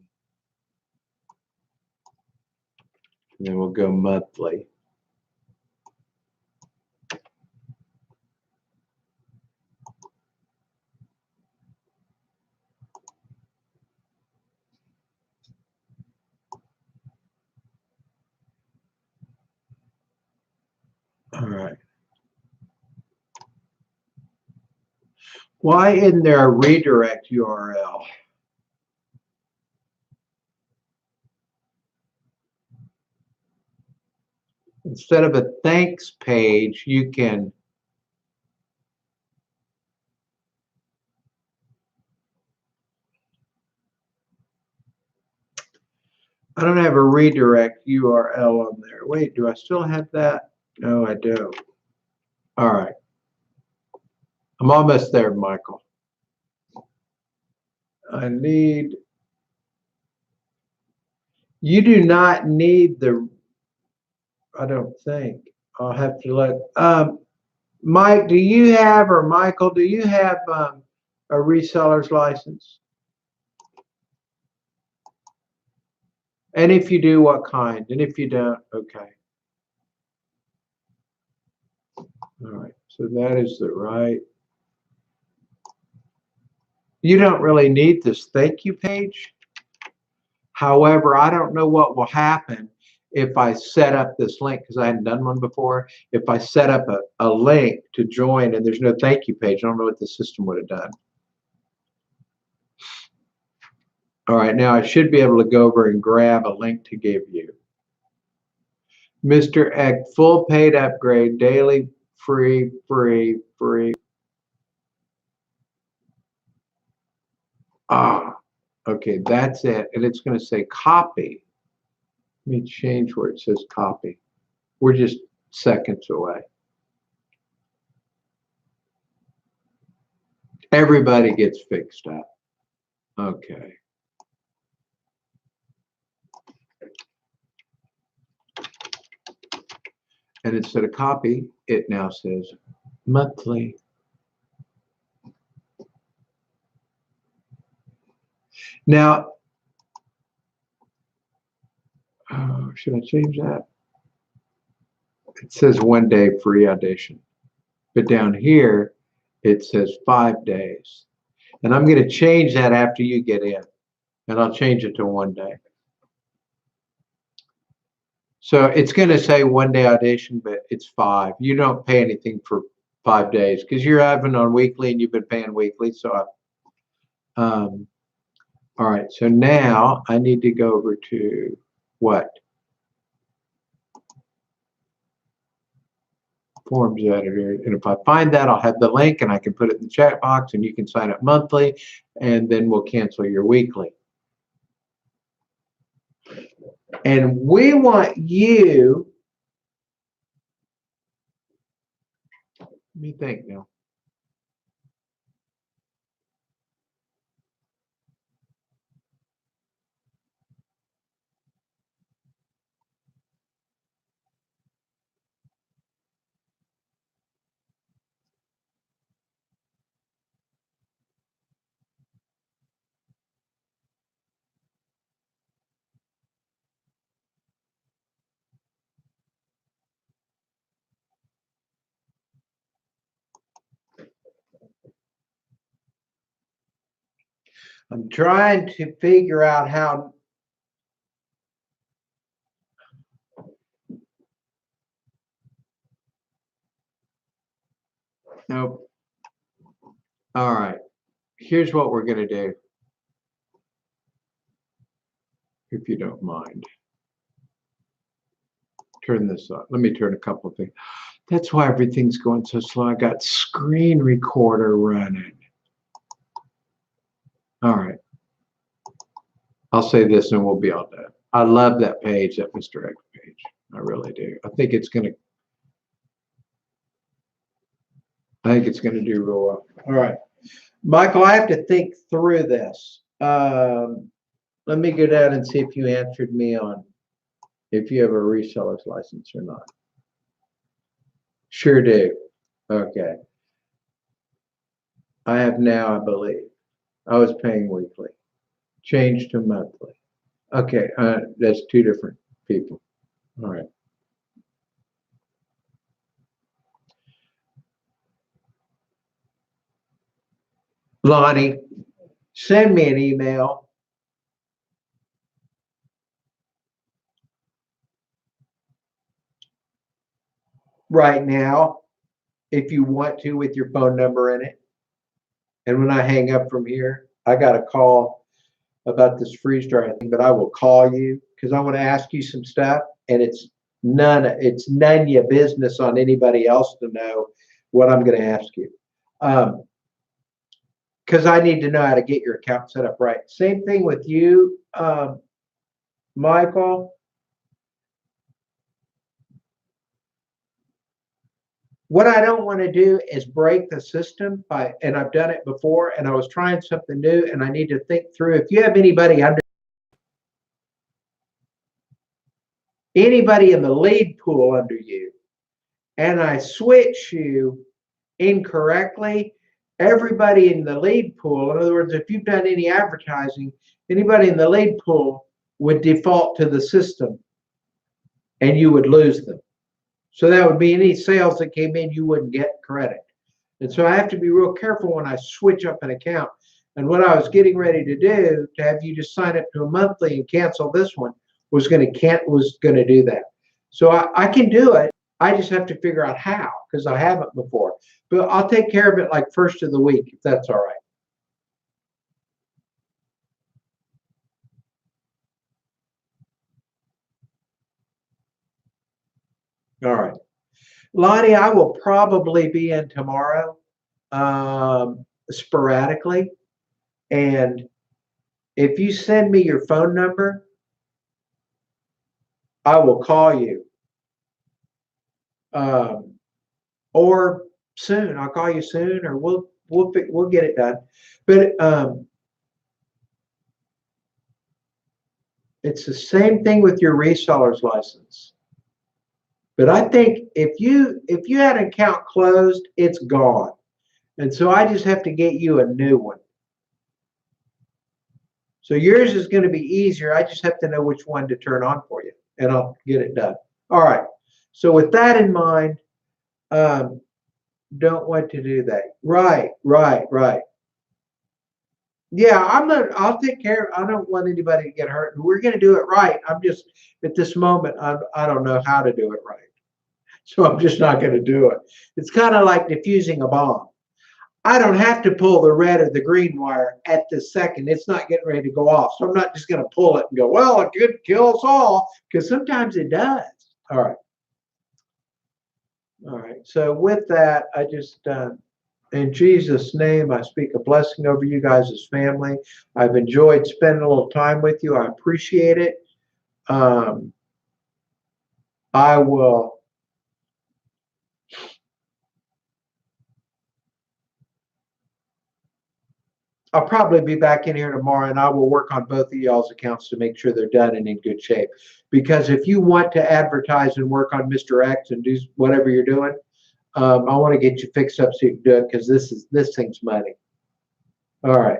And then we'll go monthly. All right. Why isn't there a redirect URL? Instead of a thanks page, you can I don't have a redirect URL on there. Wait, do I still have that? No, I don't. All right. I'm almost there, Michael. You do not need I don't think. I'll have to Mike, do you have, or Michael, do you have a reseller's license? And if you do, what kind? And if you don't, okay. All right, so that is the right. You don't really need this thank you page. However, I don't know what will happen if I set up this link, because I hadn't done one before. If I set up a link to join and there's no thank you page, I don't know what the system would have done. All right, now I should be able to go over and grab a link to give you. Mr. Eck, full paid upgrade, daily, free. Ah, okay, that's it. And it's going to say copy. Let me change where it says copy. We're just seconds away. Everybody gets fixed up. Okay. And instead of copy, it now says monthly. Now, should I change that? It says 1 day free audition. But down here, it says 5 days. And I'm going to change that after you get in. And I'll change it to 1 day. So it's going to say 1 day audition, but it's 5. You don't pay anything for 5 days because you're having on weekly and you've been paying weekly. So, all right. So now I need to go over to what? Forms editor. And if I find that, I'll have the link and I can put it in the chat box and you can sign up monthly and then we'll cancel your weekly. And we want you, let me think now. I'm trying to figure out how. Nope. All right. Here's what we're going to do, if you don't mind. Turn this on. Let me turn a couple of things. That's why everything's going so slow. I got screen recorder running. All right. I'll say this and we'll be all done. I love that page, that Mr. X page. I really do. I think it's going to do real well. All right. Michael, I have to think through this. Let me go down and see if you answered me on if you have a reseller's license or not. Sure do. Okay. I have now, I believe. I was paying weekly. Changed to monthly. Okay, that's 2 different people. All right. Lonnie, send me an email. Right now, if you want to, with your phone number in it. And when I hang up from here, I got a call about this freeze drying thing, but I will call you because I want to ask you some stuff, and it's none of your business on anybody else to know what I'm going to ask you. Because I need to know how to get your account set up right. Same thing with you, Michael. What I don't want to do is break the system and I've done it before, and I was trying something new, and I need to think through. If you have anybody in the lead pool under you, and I switch you incorrectly, everybody in the lead pool, in other words, if you've done any advertising, anybody in the lead pool would default to the system and you would lose them. So that would be any sales that came in, you wouldn't get credit. And so I have to be real careful when I switch up an account. And what I was getting ready to do, to have you just sign up to a monthly and cancel this one, was going to do that. So I can do it. I just have to figure out how, because I haven't before. But I'll take care of it like first of the week, if that's all right. All right. Lonnie, I will probably be in tomorrow, sporadically. And if you send me your phone number, I will call you. or soon. I'll call you soon, or we'll get it done. But it's the same thing with your reseller's license. But I think if you had an account closed, it's gone. And so I just have to get you a new one. So yours is going to be easier. I just have to know which one to turn on for you, and I'll get it done. All right. So with that in mind, don't want to do that. Right. Yeah, I'll take care of, I don't want anybody to get hurt. We're going to do it right. I'm just, at this moment, I don't know how to do it right. So I'm just not going to do it. It's kind of like defusing a bomb. I don't have to pull the red or the green wire at the second. It's not getting ready to go off. So I'm not just going to pull it and go, well, it could kill us all, because sometimes it does. All right. All right. So with that, I just, in Jesus' name, I speak a blessing over you guys as family. I've enjoyed spending a little time with you. I appreciate it. I will. I'll probably be back in here tomorrow, and I will work on both of y'all's accounts to make sure they're done and in good shape. Because if you want to advertise and work on Mr. X and do whatever you're doing, I want to get you fixed up so you can do it, because this thing's money. All right.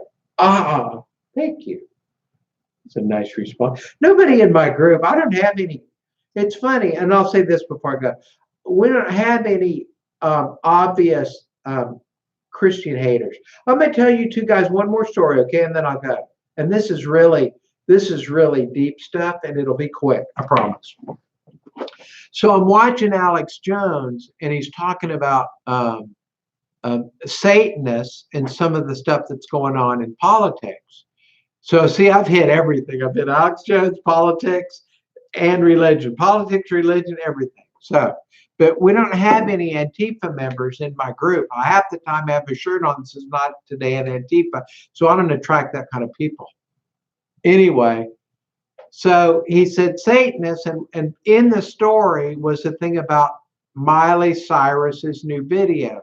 Thank you. It's a nice response. Nobody in my group, I don't have any. It's funny, and I'll say this before I go. We don't have any obvious Christian haters. I'm going to tell you two guys one more story, okay, and then I'll go. And this is really deep stuff, and it'll be quick, I promise. So I'm watching Alex Jones, and he's talking about Satanists and some of the stuff that's going on in politics. So see, I've hit everything. I've hit Alex Jones, politics, and religion. Politics, religion, everything. So, but we don't have any Antifa members in my group. I half the time have a shirt on that says "Not Today" in Antifa. So I don't attract that kind of people. Anyway, so he said Satanists, and in the story was the thing about Miley Cyrus's new video.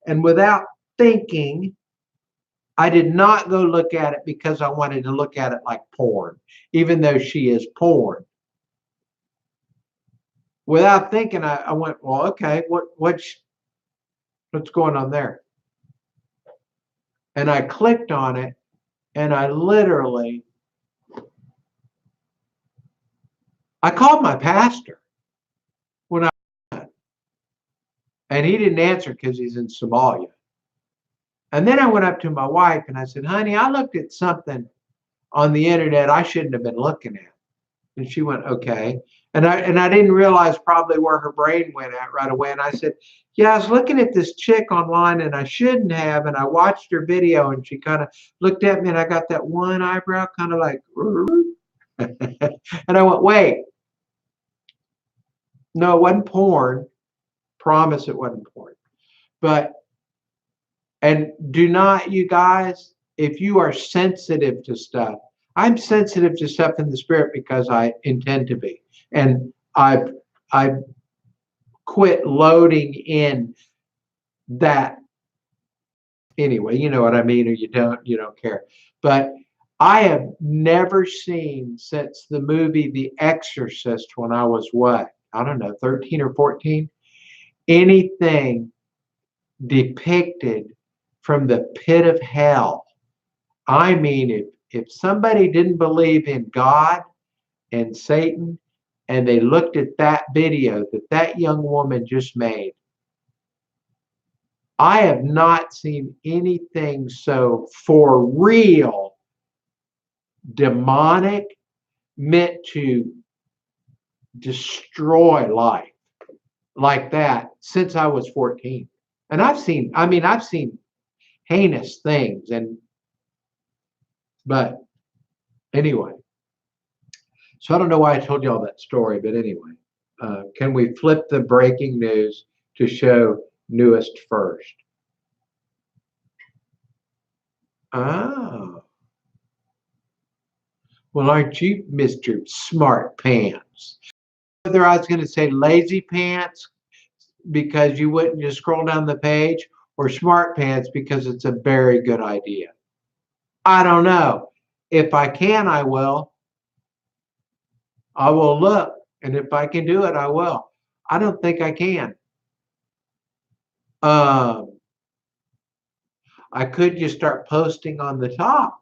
And without thinking, I did not go look at it because I wanted to look at it like porn, even though she is porn. Without thinking, I went, well, okay, what's going on there? And I clicked on it, and I called my pastor when and he didn't answer because he's in Somalia. And then I went up to my wife and I said, honey, I looked at something on the internet I shouldn't have been looking at. And she went, okay. And I didn't realize probably where her brain went at right away. And I said, yeah, I was looking at this chick online and I shouldn't have. And I watched her video and she kind of looked at me and I got that one eyebrow kind of like, and I went, wait. No, it wasn't porn. Promise it wasn't porn. But, and do not, you guys, if you are sensitive to stuff, I'm sensitive to stuff in the spirit because I intend to be. And I've quit loading in that anyway, you know what I mean, or you don't care. But I have never seen since the movie The Exorcist when I was what? I don't know, 13 or 14, anything depicted from the pit of hell. I mean, if somebody didn't believe in God and Satan, and they looked at that video that young woman just made, I have not seen anything so for real demonic, meant to destroy life like that since I was 14. And I've seen heinous things, but anyway. So I don't know why I told you all that story, but anyway, can we flip the breaking news to show newest first? Oh. Well, aren't you Mr. Smart Pants? Whether I was going to say lazy pants, because you wouldn't just scroll down the page, or Smart Pants because it's a very good idea? I don't know. If I can, I will. I will look, and if I can do it, I will. I don't think I can. Um, I could just start posting on the top.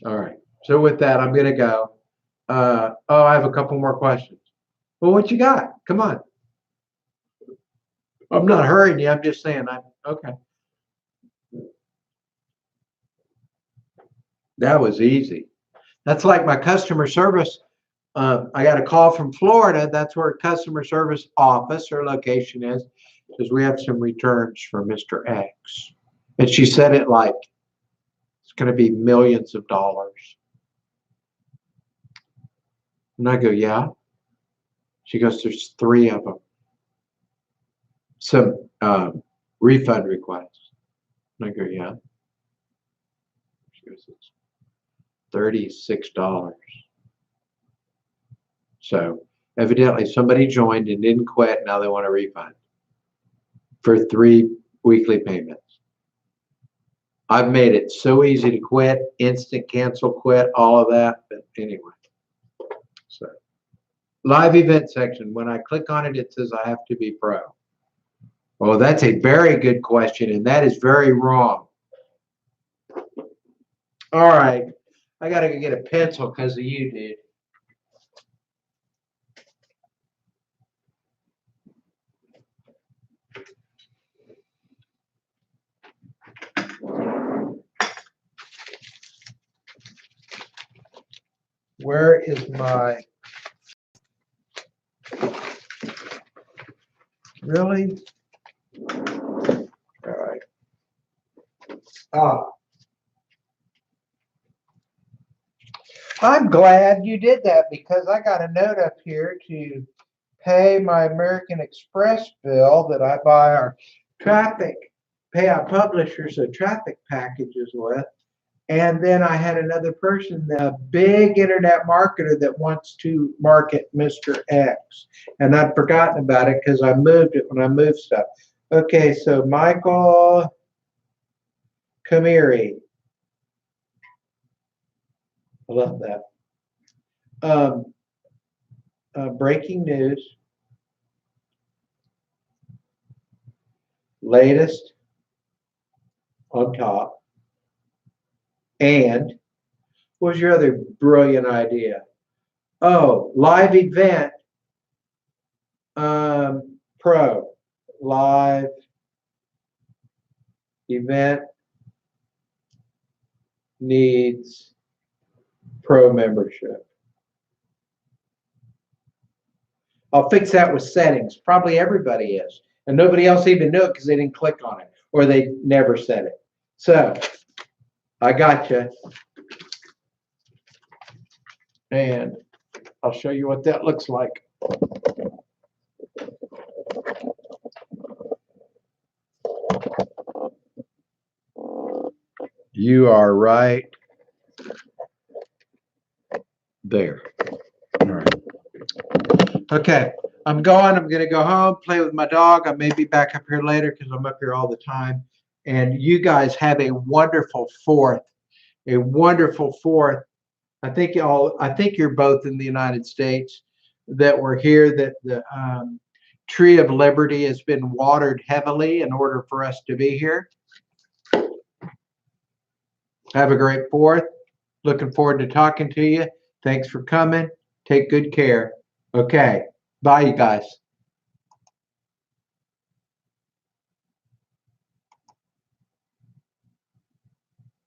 All right. So with that, I'm going to go. Oh, I have a couple more questions. Well, what you got? Come on. I'm not hurrying you. I'm just saying. Okay. That was easy. That's like my customer service. I got a call from Florida. That's where customer service office or location is, because we have some returns for Mr. X. And she said it like it's going to be millions of dollars. And I go, yeah. She goes, there's 3 of them. Some refund requests. And I go, yeah. She goes, it's $36. So evidently somebody joined and didn't quit. Now they want a refund for 3 weekly payments. I've made it so easy to quit, instant cancel, quit, all of that. But anyway, so live event section. When I click on it, it says I have to be pro. Well, that's a very good question, and that is very wrong. All right, I got to go get a pencil because of you, dude. Where is my, really? All right. I'm glad you did that, because I got a note up here to pay my American Express bill that I buy our pay our publishers of traffic packages with. And then I had another person, the big internet marketer that wants to market Mr. X. And I'd forgotten about it because I moved it when I moved stuff. Okay, so Michael Kamiri. I love that. Breaking news. Latest on top. And what was your other brilliant idea? Oh, live event. Pro. Live event needs pro membership. I'll fix that with settings. Probably everybody is. And nobody else even knew it because they didn't click on it, or they never said it. So I got you. And I'll show you what that looks like. You are right there. All right. Okay, I'm going. I'm going to go home, play with my dog. I may be back up here later because I'm up here all the time. And you guys have a wonderful 4th. A wonderful 4th. I think you're both in the United States that were here, that the Tree of Liberty has been watered heavily in order for us to be here. Have a great 4th. Looking forward to talking to you. Thanks for coming. Take good care. Okay. Bye, you guys.